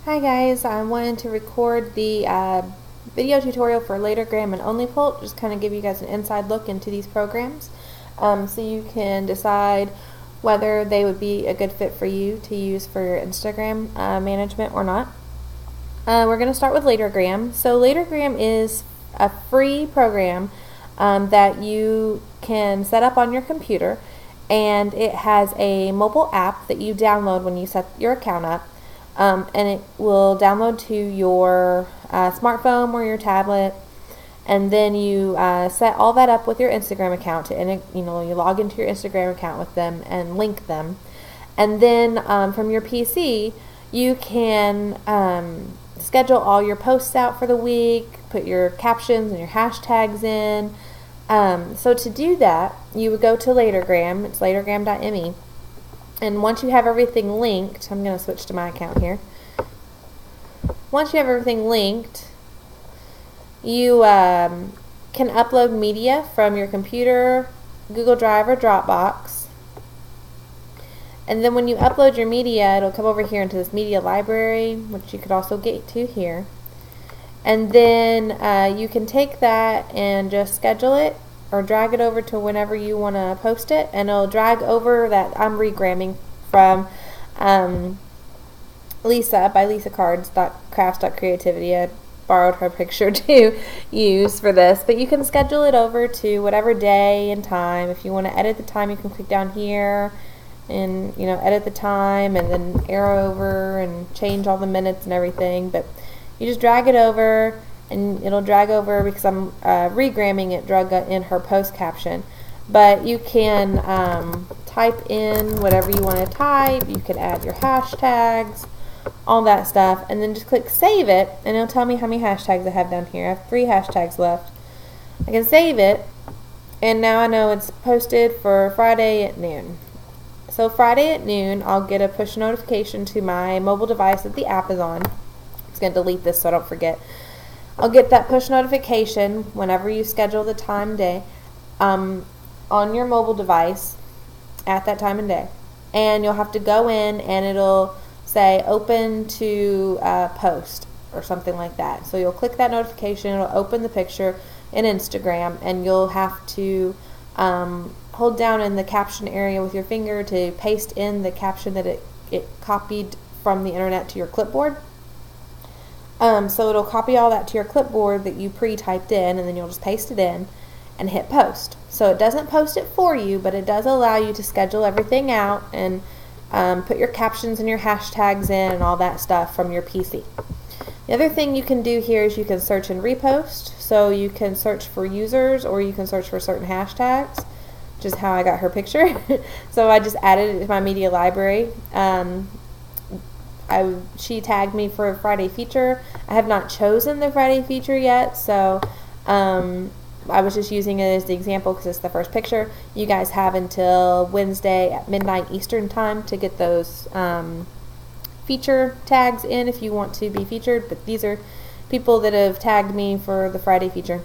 Hi guys, I wanted to record the video tutorial for Latergram and OnlyPult, just kind of give you guys an inside look into these programs so you can decide whether they would be a good fit for you to use for your Instagram management or not. We're going to start with Latergram. So Latergram is a free program that you can set up on your computer, and it has a mobile app that you download when you set your account up. And it will download to your smartphone or your tablet, and then you set all that up with your Instagram account, and you log into your Instagram account with them and link them, and then from your PC you can schedule all your posts out for the week, put your captions and your hashtags in. So to do that, you would go to Latergram. It's latergram.me. And once you have everything linked, I'm going to switch to my account here. Once you have everything linked, you can upload media from your computer, Google Drive, or Dropbox. And then when you upload your media, it'll come over here into this media library, which you could also get to here. And then you can take that and just schedule it or drag it over to whenever you want to post it, and it'll drag over that. I'm regramming from Lisa by LisaCards.crafts.creativity. I borrowed her picture to use for this, but you can schedule it over to whatever day and time. If you want to edit the time, you can click down here and edit the time, and then arrow over and change all the minutes and everything. But you just drag it over, and it'll drag over, because I'm regramming it, drag in her post caption. But you can type in whatever you want to type. You can add your hashtags, all that stuff, and then just click save it, and it'll tell me how many hashtags I have down here. I have 3 hashtags left. I can save it, and now I know it's posted for Friday at noon. So Friday at noon, I'll get a push notification to my mobile device that the app is on. I'm just going to delete this so I don't forget. I'll get that push notification whenever you schedule the time and day on your mobile device at that time and day. And you'll have to go in, and it'll say open to post or something like that. So you'll click that notification, it'll open the picture in Instagram, and you'll have to hold down in the caption area with your finger to paste in the caption that it copied from the internet to your clipboard. So it'll copy all that to your clipboard that you pre-typed in, and then you'll just paste it in and hit post. So it doesn't post it for you, but it does allow you to schedule everything out and put your captions and your hashtags in and all that stuff from your PC. The other thing you can do here is you can search and repost. So you can search for users, or you can search for certain hashtags, which is how I got her picture. So I just added it to my media library. She tagged me for a Friday feature. I have not chosen the Friday feature yet, so I was just using it as the example because it's the first picture. You guys have until Wednesday at midnight Eastern time to get those feature tags in if you want to be featured, but these are people that have tagged me for the Friday feature.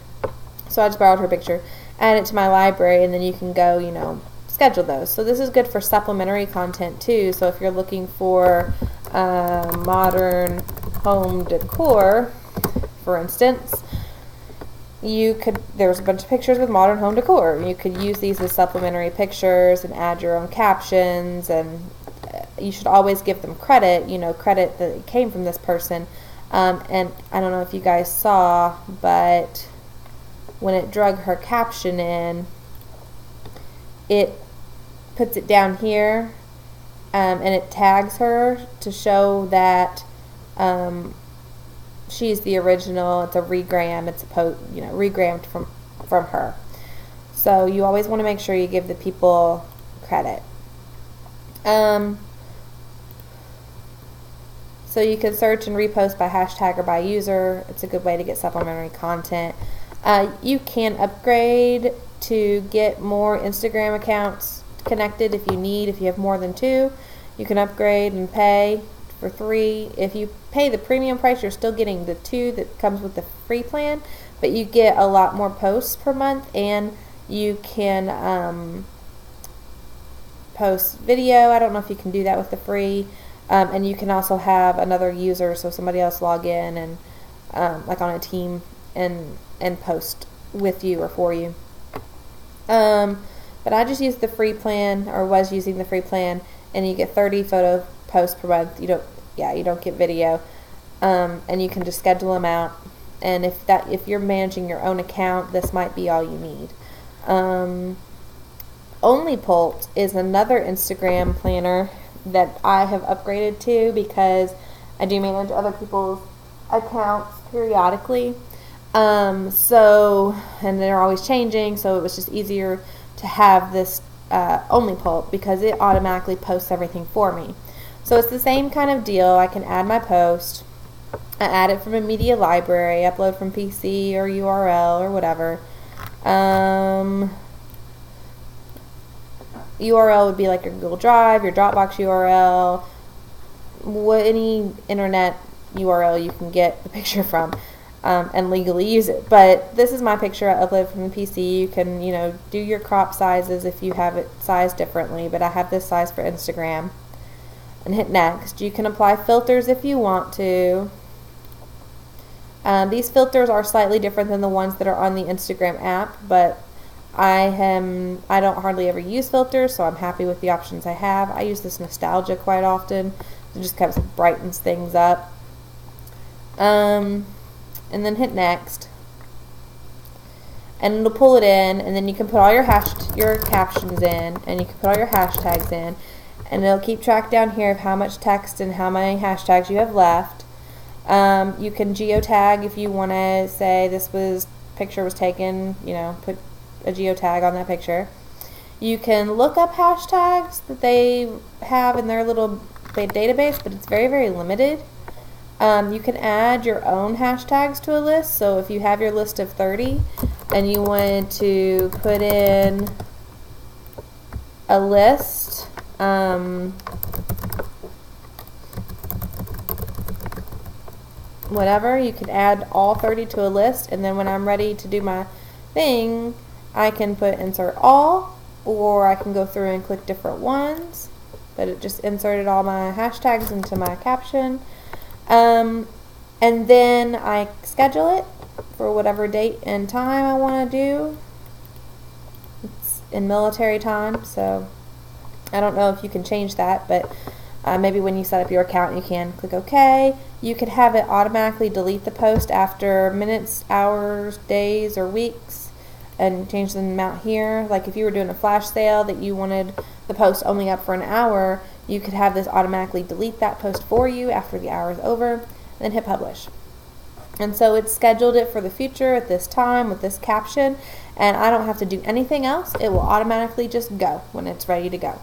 So I just borrowed her picture, add it to my library, and then you can go, schedule those. So this is good for supplementary content too. So if you're looking for modern home decor, for instance, there's a bunch of pictures with modern home decor. You could use these as supplementary pictures and add your own captions, and you should always give them credit, credit that it came from this person. And I don't know if you guys saw, but when it drug her caption in, it puts it down here, and it tags her to show that she's the original. It's a regram. It's regrammed from her. So you always want to make sure you give the people credit. So you can search and repost by hashtag or by user. It's a good way to get supplementary content. You can upgrade to get more Instagram accounts connected if you have more than 2. You can upgrade and pay for 3. If you pay the premium price, you're still getting the 2 that comes with the free plan, but you get a lot more posts per month, and you can post video. I don't know if you can do that with the free. And you can also have another user, so somebody else log in and like on a team and post with you or for you. But I just used the free plan, or was using the free plan, and you get 30 photo posts per month. You don't get video, and you can just schedule them out. And if you're managing your own account, this might be all you need. OnlyPult is another Instagram planner that I have upgraded to because I do manage other people's accounts periodically. And they're always changing, so it was just easier to have this OnlyPult because it automatically posts everything for me. So it's the same kind of deal. I can add my post. I add it from a media library, upload from PC or URL or whatever. URL would be like your Google Drive, your Dropbox URL, any internet URL you can get the picture from. And legally use it. But this is my picture I uploaded from the PC. You can, do your crop sizes if you have it sized differently, but I have this size for Instagram. And hit next. You can apply filters if you want to. These filters are slightly different than the ones that are on the Instagram app, but I don't hardly ever use filters, so I'm happy with the options I have. I use this Nostalgia quite often. It just kind of brightens things up. And then hit next, and it'll pull it in, and then you can put all your captions in, and you can put all your hashtags in, and it'll keep track down here of how much text and how many hashtags you have left. You can geotag if you want to say picture was taken, put a geotag on that picture. You can look up hashtags that they have in their little database, but it's very, very limited. You can add your own hashtags to a list. So if you have your list of 30 and you wanted to put in a list, whatever, you can add all 30 to a list, and then when I'm ready to do my thing, I can put insert all, or I can go through and click different ones, but it just inserted all my hashtags into my caption. And then I schedule it for whatever date and time I want to do. It's in military time, so I don't know if you can change that, but maybe when you set up your account you can click OK. You could have it automatically delete the post after minutes, hours, days, or weeks, and change the amount here. Like if you were doing a flash sale that you wanted the post only up for an hour, you could have this automatically delete that post for you after the hour is over, and then hit publish. And so it's scheduled it for the future at this time with this caption, and I don't have to do anything else. It will automatically just go when it's ready to go.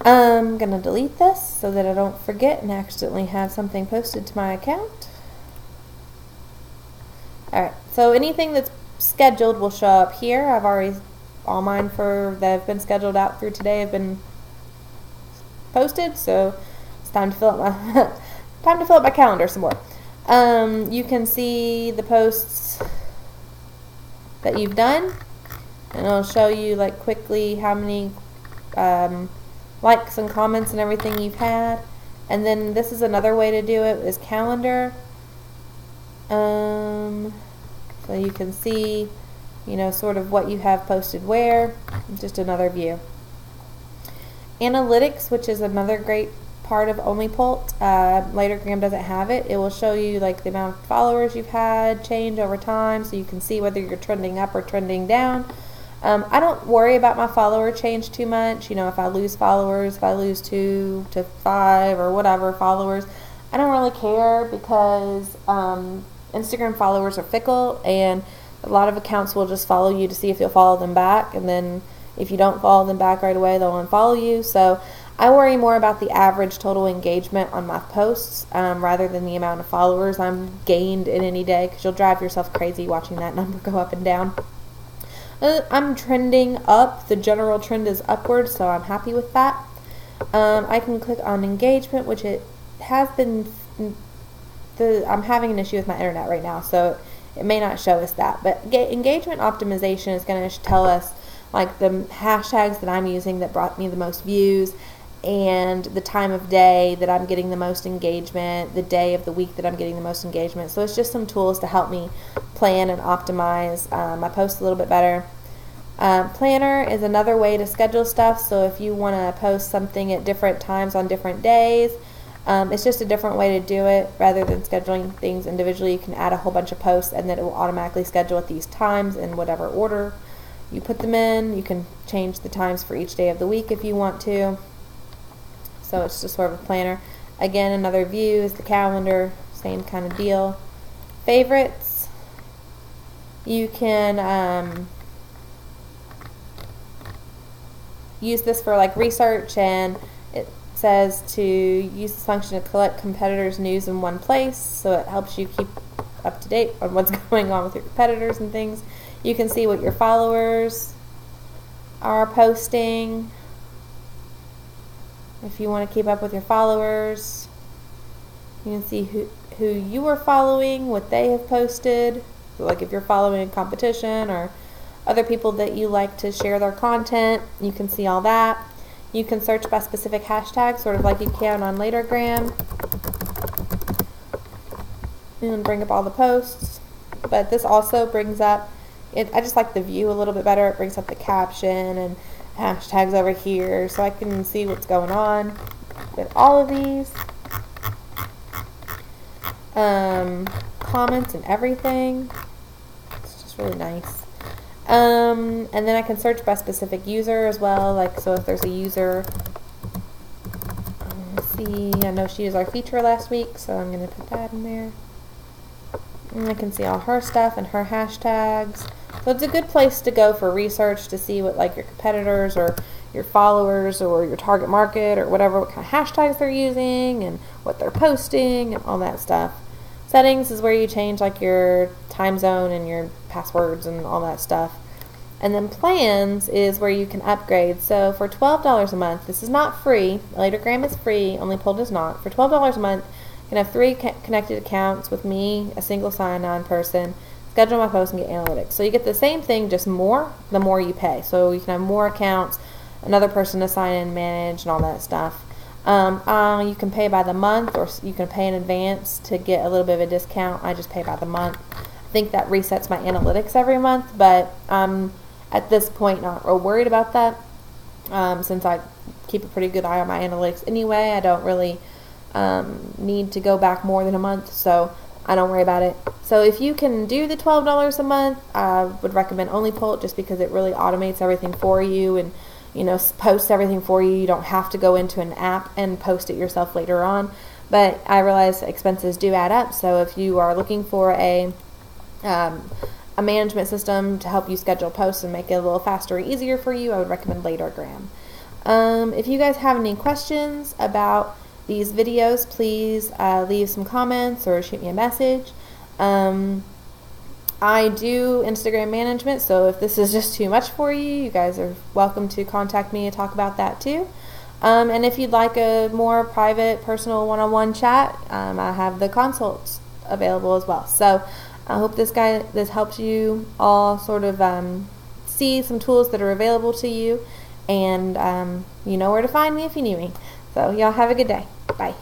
I'm going to delete this so that I don't forget and accidentally have something posted to my account. Alright, so anything that's scheduled will show up here. I've already, all mine that have been scheduled out through today have been posted, so it's time to fill up my calendar some more. You can see the posts that you've done, and it'll show you like quickly how many likes and comments and everything you've had. And then this is another way to do it, is calendar. So you can see, sort of what you have posted where. Just another view. Analytics, which is another great part of OnlyPult. Latergram doesn't have it. It will show you like the amount of followers you've had change over time, so you can see whether you're trending up or trending down. I don't worry about my follower change too much. If I lose followers, if I lose 2 to 5 or whatever followers, I don't really care because Instagram followers are fickle, and a lot of accounts will just follow you to see if you'll follow them back, and then if you don't follow them back right away, they'll unfollow you. So I worry more about the average total engagement on my posts rather than the amount of followers I'm gained in any day, because you'll drive yourself crazy watching that number go up and down. I'm trending up. The general trend is upward, so I'm happy with that. I can click on engagement, which it has been. I'm having an issue with my internet right now, so it may not show us that. But engagement optimization is going to tell us like the hashtags that I'm using that brought me the most views, and the time of day that I'm getting the most engagement, the day of the week that I'm getting the most engagement. So it's just some tools to help me plan and optimize my posts a little bit better. Planner is another way to schedule stuff. So if you want to post something at different times on different days, it's just a different way to do it. Rather than scheduling things individually, you can add a whole bunch of posts and then it will automatically schedule at these times in whatever order you put them in. You can change the times for each day of the week if you want to. So it's just sort of a planner. Again, another view is the calendar, same kind of deal. Favorites, you can use this for like research, and it says to use this function to collect competitors' news in one place, so it helps you keep up to date on what's going on with your competitors and things. You can see what your followers are posting. If you want to keep up with your followers, you can see who you are following, what they have posted. So like if you're following a competition or other people that you like to share their content, you can see all that. You can search by specific hashtags, sort of like you can on Latergram, and bring up all the posts. But this also brings up, I just like the view a little bit better. It brings up the caption and hashtags over here, so I can see what's going on with all of these. Comments and everything. It's just really nice. And then I can search by specific user as well, like so if there's a user, let's see, I know she used our feature last week, so I'm going to put that in there. And I can see all her stuff and her hashtags. So it's a good place to go for research to see what like your competitors or your followers or your target market or whatever, what kind of hashtags they're using and what they're posting and all that stuff. Settings is where you change like your time zone and your passwords and all that stuff. And then plans is where you can upgrade. So for $12 a month, this is not free. Latergram is free, only Polled is not. For $12 a month, you can have 3 connected accounts with me, a single sign-on person, schedule my posts, and get analytics. So you get the same thing, just more, the more you pay. So you can have more accounts, another person to sign in, manage, and all that stuff. You can pay by the month, or you can pay in advance to get a little bit of a discount. I just pay by the month. I think that resets my analytics every month, but I'm at this point not real worried about that, since I keep a pretty good eye on my analytics anyway. I don't really need to go back more than a month, so I don't worry about it. So if you can do the $12 a month, I would recommend only Polled, just because it really automates everything for you and posts everything for you. You don't have to go into an app and post it yourself later on. But I realize expenses do add up, so if you are looking for a management system to help you schedule posts and make it a little faster and easier for you, I would recommend Latergram. If you guys have any questions about these videos, please leave some comments or shoot me a message. I do Instagram management, so if this is just too much for you, you guys are welcome to contact me and talk about that too. And if you'd like a more private, personal, one-on-one chat, I have the consults available as well. So I hope this helps you all sort of see some tools that are available to you, and you know where to find me if you need me. So y'all have a good day. Bye.